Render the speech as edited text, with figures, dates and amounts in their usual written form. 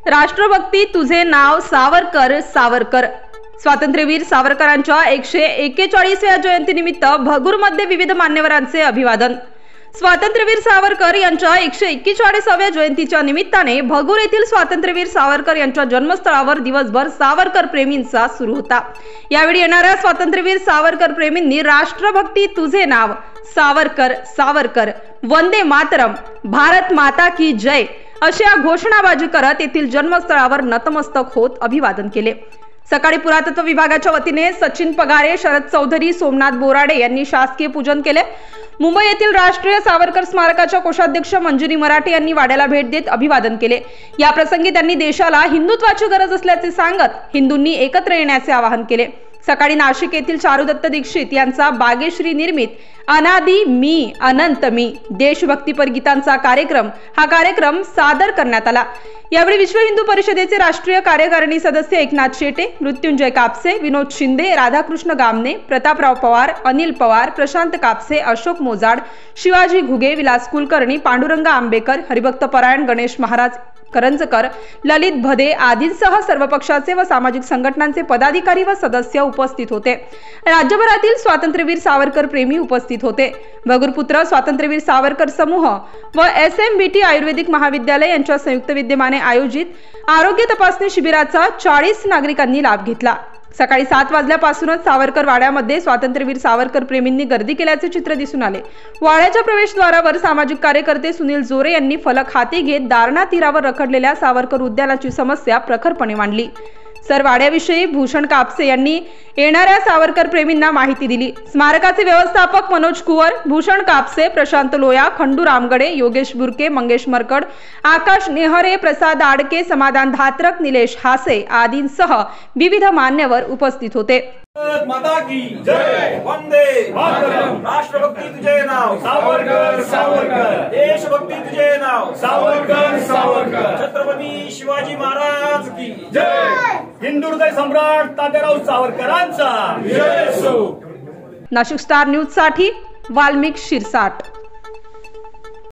राष्ट्रभक्ती तुझे नाव सावरकर सावरकर। स्वातंत्र्यवीर सावरकरांच्या 141व्या जयंतीनिमित्त भगूरमध्ये विविध मान्यवरांचे अभिवादन। स्वातंत्र्यवीर सावरकर यांच्या 141व्या जयंतीच्या निमित्ताने भगूर येथील स्वातंत्र्यवीर सावरकर यांच्या जन्मस्थळावर दिवसभर सावरकर प्रेमींचा सुरू होता। यावेळी येणाऱ्या स्वातंत्र्यवीर सावरकर प्रेमींनी राष्ट्रभक्ती तुझे नाव सावरकर सावरकर, वंदे मातरम, भारत माता की जय अशा घोषणाबाजी करत येथील जन्मस्थळावर नतमस्तक होत अभिवादन केले। सकाळी पुरातत्व विभागाच्या वतीने सचिन पगारे, शरद चौधरी, सोमनाथ बोराडे यांनी शासकीय पूजन केले। मुंबई येथील राष्ट्रीय सावरकर स्मारकाच्या कोषाध्यक्ष मंजुरी मराठे यांनी वाड्याला भेट देत अभिवादन केले। या प्रसंगी त्यांनी देशाला हिंदुत्वाची गरज असल्याचे सांगत हिंदूंनी एकत्र येण्याचे आवाहन केले। सकाळी नाशिक येथील चारुदत्त दीक्षित यांचा बागेश्री निर्मित अनादी मी अनंत मी देशभक्तीपर गीतांचा कार्यक्रम सादर करण्यात आला। यावेळी विश्व हिंदू परिषदेचे राष्ट्रीय कार्यकारिणी सदस्य एकनाथ शेटे, मृत्युंजय कापसे, विनोद शिंदे, राधाकृष्ण गामने, प्रतापराव पवार, अनिल पवार, प्रशांत कापसे, अशोक मोजाड, शिवाजी घुगे, विलास कुलकर्णी, पांडुरंग आंबेकर, हरिभक्त परायण गणेश महाराज करंजकर, ललित भदे आदींसह सर्व पक्षाचे व सामाजिक संघटनांचे पदाधिकारी व सदस्य उपस्थित होते। राज्यभरातील स्वातंत्र्यवीर सावरकर प्रेमी उपस्थित होते। भगूरपुत्र स्वातंत्र्यवीर सावरकर समूह व SMBT आयुर्वेदिक महाविद्यालय यांच्या संयुक्त विद्यमाने आयोजित आरोग्य तपासणी शिबिराचा 40 नागरिकांनी लाभ घेतला। सकाळी 7 वाजल्यापासूनच सावरकर वाड्यामध्ये स्वातंत्र्यवीर सावरकर प्रेमींनी गर्दी केल्याचे चित्र दिसून आले। वाड्याच्या प्रवेशद्वारावर सामाजिक कार्यकर्ते सुनील जोरे यांनी फलक हाती घेत दारणा तीरावर रखडलेल्या सावरकर उद्यानाची समस्या प्रखरपणे मांडली। वाड्याविषयी भूषण कापसे यांनी येणाऱ्या सावरकर प्रेमींना माहिती दिली। स्मारकाचे व्यवस्थापक मनोज कुवर, भूषण कापसे, प्रशांत लोया, खंडू रामगडे, योगेश बुरके, मंगेश मरकड, आकाश नेहरे, प्रसाद आडके, समाधान धात्रक, निलेश हासे आदींसह विविध मान्यवर उपस्थित होते। माता की जय, वंदे मातरम, राष्ट्रभक्ती तुझे नाव सावरकर सावरकर, देशभक्ती तुझे नाव सावरकर सावरकर, छत्रपती शिवाजी महाराज की जय, हिंदू हृदय सम्राट तात्याराव सावरकरांचा जय असो। नाशिक स्टार न्यूज साठी वाल्मिक शिरसाट।